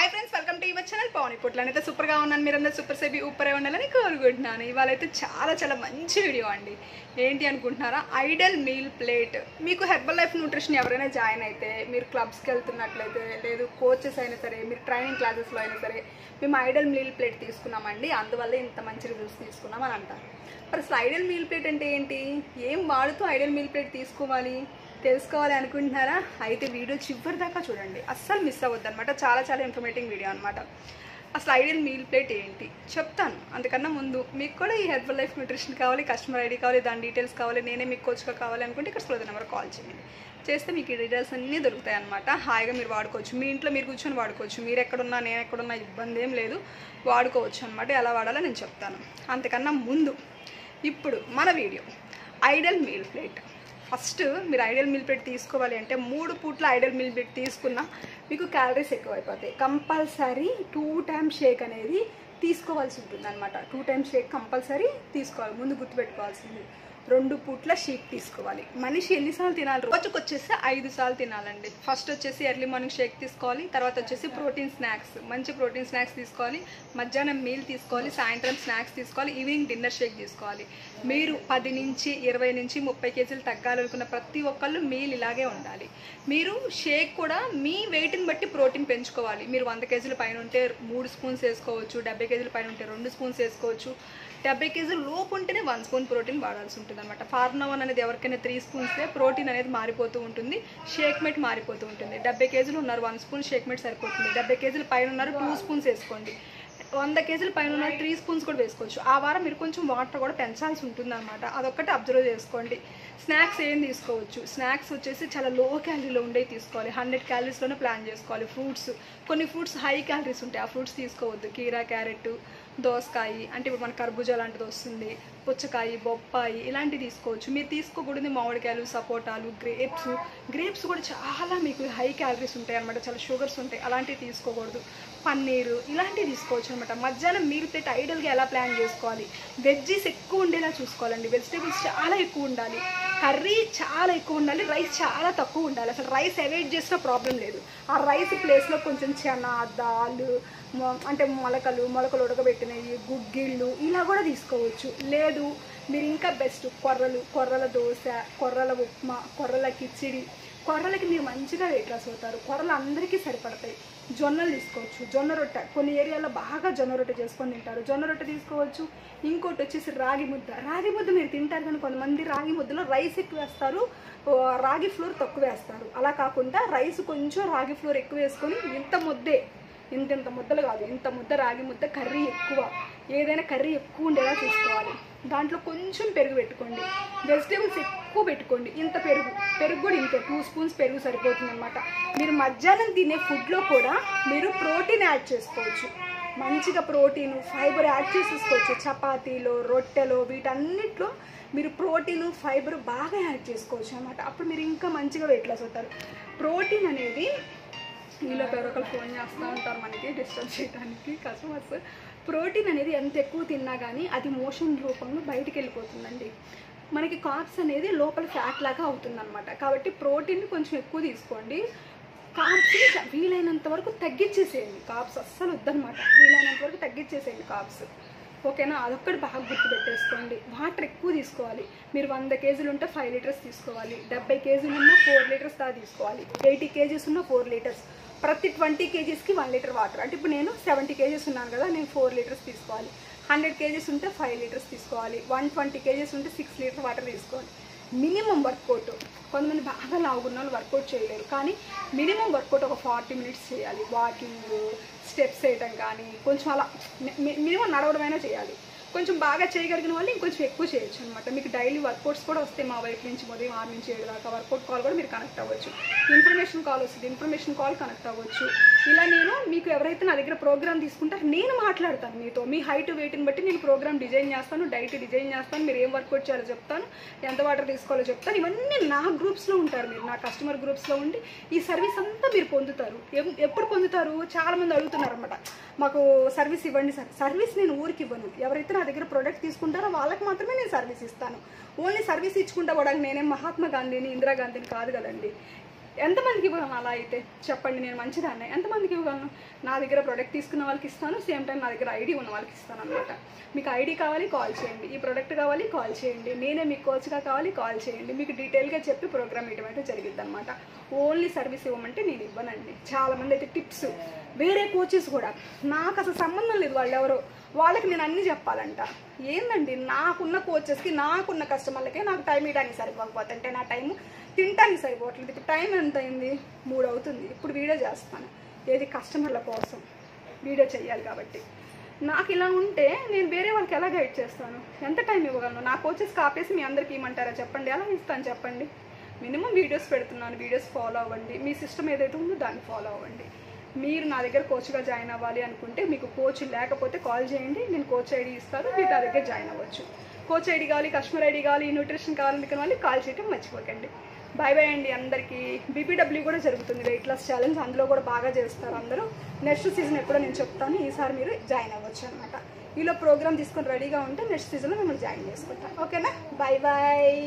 Hi friends, welcome to your channel Pavan. ఇప్పట్లనైతే సూపర్గా ఉన్నాను, మీరందరూ సూపర్ సేపీ ఊపరే ఉండాలని కోరుకుంటున్నాను. ఇవాళ అయితే చాలా మంచి వీడియో అండి. ఏంటి అనుకుంటున్నారా? Idol meal plate. మీకు హెర్బల్ లైఫ్ న్యూట్రిషన్ ఎవరైనా జాయిన్ అయితే, మీరు క్లబ్స్కి వెళ్తున్నట్లయితే, లేదు కోచెస్ అయినా సరే, మీరు ట్రైనింగ్ క్లాసెస్లో అయినా సరే, మేము ఐడల్ మీల్ ప్లేట్ తీసుకున్నామండి, అందువల్ల ఇంత మంచి రిజల్ట్స్ తీసుకున్నాం అని అంటారు. మరి అసలు ఐడల్ మీల్ ప్లేట్ అంటే ఏంటి, ఏం వాడుతూ ఐడల్ మీల్ ప్లేట్ తీసుకోవాలి తెలుసుకోవాలి అనుకుంటున్నారా? అయితే వీడియో చివరి దాకా చూడండి, అస్సలు మిస్ అవ్వద్దు అనమాట. చాలా ఇన్ఫర్మేటివ్ వీడియో అనమాట. అసలు ఐడియల్ మీల్ ప్లేట్ ఏంటి చెప్తాను. అందుకన్నా ముందు మీకు కూడా ఈ హెర్బల్ లైఫ్ న్యూట్రిషన్ కావాలి, కస్టమర్ ఐడి కావాలి, దాని డీటెయిల్స్ కావాలి, నేనే మీకు కోచ్గా కావాలి అనుకుంటే ఇక్కడ స్కూల్ నెంబర్ కాల్ చేయండి. చేస్తే మీకు ఈ డీటెయిల్స్ అన్నీ దొరుకుతాయి అనమాట. హాయిగా మీరు వాడుకోవచ్చు, మీ ఇంట్లో మీరు కూర్చొని వాడుకోవచ్చు. మీరు ఎక్కడున్నా నేను ఎక్కడున్నా ఇబ్బంది ఏం లేదు, వాడుకోవచ్చు అనమాట. ఎలా వాడాలో నేను చెప్తాను. అంతకన్నా ముందు ఇప్పుడు మన video Idol meal plate. First మీరు ఐడల్ మీల్ ప్లేట్ తీసుకోవాలి అంటే 3 పూట్ల ఐడల్ మీల్ ప్లేట్ తీసుకున్నా మీకు క్యాలరీస్ ఎక్కువైపోతాయి. కంపల్సరీ 2 టైమ్స్ షేక్ అనేది తీసుకోవాల్సి ఉంటుంది అనమాట. 2 టైమ్స్ షేక్ కంపల్సరీ తీసుకోవాలి. ముందు గుర్తుపెట్టుకోవాల్సింది 2 పూట్ల షేక్ తీసుకోవాలి. మనిషి ఎన్నిసార్లు తినాలి? రోజుకు వచ్చేసి 5 సార్లు తినాలండి. ఫస్ట్ వచ్చేసి ఎర్లీ మార్నింగ్ షేక్ తీసుకోవాలి, తర్వాత వచ్చేసి ప్రోటీన్ స్నాక్స్, మంచి ప్రోటీన్ స్నాక్స్ తీసుకోవాలి, మధ్యాహ్నం మీల్ తీసుకోవాలి, సాయంత్రం స్నాక్స్ తీసుకోవాలి, ఈవినింగ్ డిన్నర్ షేక్ తీసుకోవాలి. మీరు 10 నుంచి 20 నుంచి 30 కేజీలు తగ్గాలనుకున్న ప్రతి ఒక్కళ్ళు మీల్ ఇలాగే ఉండాలి. మీరు షేక్ కూడా మీ వెయిట్ని బట్టి ప్రోటీన్ పెంచుకోవాలి. మీరు 100 కేజీల పైన ఉంటే 3 స్పూన్స్ వేసుకోవచ్చు, 70 కేజీల పైన ఉంటే 2 స్పూన్స్ వేసుకోవచ్చు, 70 కేజీల లోపు ఉంటేనే 1 స్పూన్ ప్రోటీన్ వాడాల్సి ఉంటుంది అనమాట. ఫార్నవన్ అనేది ఎవరికైనా 3 స్పూన్సే, ప్రోటీన్ అనేది మారిపోతూ ఉంటుంది, షేక్ మేట్ మారిపోతూ ఉంటుంది. 70 కేజీలు ఉన్నారు 1 స్పూన్ షేక్ మేట్ సరిపోతుంది. 70 కేజీల పైన ఉన్నారు 2 స్పూన్స్ వేసుకోండి. 100 కేజీల పైన ఉన్న 3 స్పూన్స్ కూడా వేసుకోవచ్చు. ఆ వారం మీరు కొంచెం వాటర్ కూడా పెంచాల్సి ఉంటుంది అనమాట. అదొక్కటి అబ్జర్వ్ చేసుకోండి. స్నాక్స్ ఏం తీసుకోవచ్చు? స్నాక్స్ వచ్చేసి చాలా లో క్యాలరీలో ఉండేవి తీసుకోవాలి. 100 క్యాలరీస్లోనే ప్లాన్ చేసుకోవాలి. ఫ్రూట్స్, కొన్ని ఫ్రూట్స్ హై క్యాలరీస్ ఉంటాయి, ఆ ఫ్రూట్స్ తీసుకోవద్దు. కీరా, క్యారెట్, దోసకాయ, అంటే ఇప్పుడు మన కర్బూజా లాంటిది వస్తుంది, పుచ్చకాయ, బొప్పాయి ఇలాంటివి తీసుకోవచ్చు. మీరు తీసుకోకూడదు మామిడికాయలు, సపోటాలు, గ్రేప్స్ కూడా చాలా మీకు హై క్యాలరీస్ ఉంటాయి అనమాట, చాలా షుగర్స్ ఉంటాయి, అలాంటివి తీసుకోకూడదు. పన్నీరు ఇలాంటివి తీసుకోవచ్చు అనమాట. మధ్యాహ్నం మీల్ ప్లేట్ ఐడల్గా ఎలా ప్లాన్ చేసుకోవాలి? వెజ్జీస్ ఎక్కువ ఉండేలా చూసుకోవాలండి. వెజిటేబుల్స్ చాలా ఎక్కువ ఉండాలి, కర్రీ చాలా ఎక్కువ ఉండాలి, రైస్ చాలా తక్కువ ఉండాలి. అసలు రైస్ అవాయిడ్ చేసినా ప్రాబ్లం లేదు. ఆ రైస్ ప్లేస్లో కొంచెం చెనా, దాల్, అంటే మొలకలు ఉడకబెట్టినవి, గుగ్గిళ్ళు ఇలా కూడా తీసుకోవచ్చు. లేదు మీరు ఇంకా బెస్ట్ కొర్రల దోశ, కొర్రల ఉప్మా, కొర్రల కిచిడి. కొర్రలకి మీరు మంచిగా వెయిట్ లాస్ అవుతారు. కొర్రలు అందరికీ సరిపడతాయి. జొన్నలు తీసుకోవచ్చు, జొన్న రొట్టె, కొన్ని ఏరియాలో బాగా జొన్న రొట్టె చేసుకొని తింటారు, జొన్న రొట్టె తీసుకోవచ్చు. ఇంకోటి వచ్చేసి రాగి ముద్ద మీరు తింటారు, కానీ కొంతమంది రాగి ముద్దలో రైస్ ఎక్కువ వేస్తారు, రాగి ఫ్లోర్ తక్కువ వేస్తారు. అలా కాకుండా రైస్ కొంచెం రాగి ఫ్లోర్ ఎక్కువ వేసుకొని ఇంత ముద్దలు కాదు, ఇంత ముద్ద రాగి ముద్ద, కర్రీ ఎక్కువ, ఏదైనా కర్రీ ఎక్కువ ఉండేలా చూసుకోవాలి. దాంట్లో కొంచెం పెరుగు పెట్టుకోండి, వెజిటేబుల్స్ ఎక్కువ పెట్టుకోండి. ఇంత పెరుగు కూడా ఇంతే 2 స్పూన్స్ పెరుగు సరిపోతుంది అనమాట. మీరు మధ్యాహ్నం తినే ఫుడ్లో కూడా మీరు ప్రోటీన్ యాడ్ చేసుకోవచ్చు. మంచిగా ప్రోటీన్, ఫైబర్ యాడ్ చేసేసుకోవచ్చు. చపాతీలో, రొట్టెలో, వీటన్నిటిలో మీరు ప్రోటీన్, ఫైబర్ బాగా యాడ్ చేసుకోవచ్చు అనమాట. అప్పుడు మీరు ఇంకా మంచిగా వెయిట్ లాస్ అవుతారు. ప్రోటీన్ అనేది, వీళ్ళకి ఎవరొకరు ఫోన్ చేస్తూ ఉంటారు మనకి డిస్టర్బ్ చేయడానికి కస్టమర్స్. ప్రోటీన్ అనేది ఎంత ఎక్కువ తిన్నా కానీ అది మోషన్ రూపంలో బయటికి వెళ్ళిపోతుందండి. మనకి కార్బ్స్ అనేది లోపల ఫ్యాట్ లాగా అవుతుందన్నమాట. కాబట్టి ప్రోటీన్ కొంచెం ఎక్కువ తీసుకోండి. కార్బ్స్ని వీలైనంత వరకు తగ్గించేసేయండి. కార్బ్స్ అస్సలు వద్దనమాట, వీలైనంత వరకు తగ్గించేసేయండి కార్బ్స్. ఓకేనా? అదొక్కటి బాగా గుర్తుపెట్టేసుకోండి. వాటర్ ఎక్కువ తీసుకోవాలి. మీరు 100 కేజీలు ఉంటే 5 లీటర్స్ తీసుకోవాలి, 70 కేజీలు ఉన్న 4 లీటర్స్ దాకా తీసుకోవాలి, 80 కేజీస్ ఉన్న 4 లీటర్స్. ప్రతి 20 కేజీస్కి 1 లీటర్ వాటర్. అంటే ఇప్పుడు నేను 70 కేజీస్ ఉన్నాను కదా, నేను 4 లీటర్స్ తీసుకోవాలి. 100 కేజీస్ ఉంటే 5 లీటర్స్ తీసుకోవాలి. 120 కేజీస్ ఉంటే 6 లీటర్ వాటర్ తీసుకోవాలి. మినిమం వర్కౌట్, కొంతమంది బాగా లావుగున్న వాళ్ళు వర్కౌట్ చేయలేరు, కానీ మినిమం వర్కౌట్ ఒక 40 మినిట్స్ చేయాలి. వాకింగ్, స్టెప్స్ వేయటం కానీ, కొంచెం అలా మినిమం నడవడమైనా చేయాలి. కొంచెం బాగా చేయగలిగిన వాళ్ళు ఇంకొంచెం ఎక్కువ చేయొచ్చు అనమాట. మీకు డైలీ వర్కౌట్స్ కూడా వస్తాయి మా వైపు నుంచి. ఉదయం 6 నుంచి 7 దాకా వర్కౌట్ కాల్ కూడా మీరు కనెక్ట్ అవ్వచ్చు. ఇన్ఫర్మేషన్ కాల్ వస్తుంది, ఇన్ఫర్మేషన్ కాల్ కనెక్ట్ అవ్వచ్చు. ఇలా నేను మీకు ఎవరైతే నా దగ్గర ప్రోగ్రామ్ తీసుకుంటారో నేను మాట్లాడతాను మీతో. మీ హైట్ వెయిట్ని బట్టి నేను ప్రోగ్రామ్ డిజైన్ చేస్తాను, డైట్ డిజైన్ చేస్తాను, మీరు ఏం వర్కౌట్ చేయాలో చెప్తాను, ఎంత వాటర్ తీసుకోవాలో చెప్తాను. ఇవన్నీ నా గ్రూప్స్లో ఉంటారు, మీరు నా కస్టమర్ గ్రూప్స్లో ఉండి ఈ సర్వీస్ అంతా మీరు పొందుతారు. ఎప్పుడు పొందుతారు? చాలామంది అడుగుతున్నారు అనమాట, మాకు సర్వీస్ ఇవ్వండి సార్. సర్వీస్ నేను ఊరికి ఇవ్వను. ఎవరైతే నా దగ్గర ప్రోడక్ట్ తీసుకుంటారో వాళ్ళకి మాత్రమే నేను సర్వీస్ ఇస్తాను. ఓన్లీ సర్వీస్ ఇచ్చుకుంటా పోవడానికి నేనేం మహాత్మా గాంధీని, ఇందిరాగాంధీని కాదు కదండి. ఎంతమందికి ఇవ్వగలను అలా అయితే చెప్పండి, నేను మంచిదాన్ని ఎంతమందికి ఇవ్వగలను? నా దగ్గర ప్రోడక్ట్ తీసుకున్న వాళ్ళకి ఇస్తాను, సేమ్ టైం నా దగ్గర ఐడి ఉన్న వాళ్ళకి ఇస్తాను అనమాట. మీకు ఐడి కావాలి కాల్ చేయండి, ఈ ప్రోడక్ట్ కావాలి కాల్ చేయండి, నేనే మీకు కోచ్గా కావాలి కాల్ చేయండి, మీకు డీటెయిల్గా చెప్పి ప్రోగ్రామ్ ఇవ్వడం అయితే జరిగిద్ది అనమాట. ఓన్లీ సర్వీస్ ఇవ్వమంటే నేను ఇవ్వనండి. చాలామంది అయితే టిప్స్, వేరే కోచెస్ కూడా నాకు అసలు సంబంధం లేదు, వాళ్ళు ఎవరో వాళ్ళకి నేను అన్నీ చెప్పాలంట. ఏందండి, నాకున్న కోచెస్కి నాకున్న కస్టమర్లకే నాకు టైం ఇవ్వడానికి సరిపోకపోతే, అంటే నా టైం తినడానికి సరిపోవట్లేదు. ఇప్పుడు టైం ఎంత అయింది? 3 అవుతుంది. ఇప్పుడు వీడియో చేస్తాను, ఏది కస్టమర్ల కోసం వీడియో చేయాలి కాబట్టి. నాకు ఇలా ఉంటే నేను వేరే వాళ్ళకి ఎలా గైడ్ చేస్తాను? ఎంత టైం ఇవ్వగలను? నా కోచెస్కి ఆపేసి మీ అందరికీ ఇవ్వమంటారా చెప్పండి? ఎలా ఇస్తాను చెప్పండి? మినిమం వీడియోస్ పెడుతున్నాను, వీడియోస్ ఫాలో అవ్వండి, మీ సిస్టమ్ ఏదైతే ఉందో దాన్ని ఫాలో అవ్వండి. మీరు నా దగ్గర కోచ్గా జాయిన్ అవ్వాలి అనుకుంటే, మీకు కోచ్ లేకపోతే కాల్ చేయండి, నేను కోచ్ ఐడి ఇస్తాను, మీరు నా దగ్గర జాయిన్ అవ్వచ్చు. కోచ్ ఐడి కావాలి, కస్టమర్ ఐడి కావాలి, న్యూట్రిషన్ కావాలనుకున్న వాళ్ళు కాల్ చేయడం మర్చిపోకండి. బాయ్ బాయ్ అండి అందరికీ. బీపీడబ్ల్యూ కూడా జరుగుతుంది, వెయిట్ లాస్ ఛాలెంజ్, అందులో కూడా బాగా చేస్తారు అందరూ. నెక్స్ట్ సీజన్ ఎప్పుడో నేను చెప్తాను, ఈసారి మీరు జాయిన్ అవ్వచ్చు అనమాట. ఈలో ప్రోగ్రామ్ తీసుకొని రెడీగా ఉంటే నెక్స్ట్ సీజన్లో మిమ్మల్ని జాయిన్ చేసుకుంటాను. ఓకేనా? Bye bye.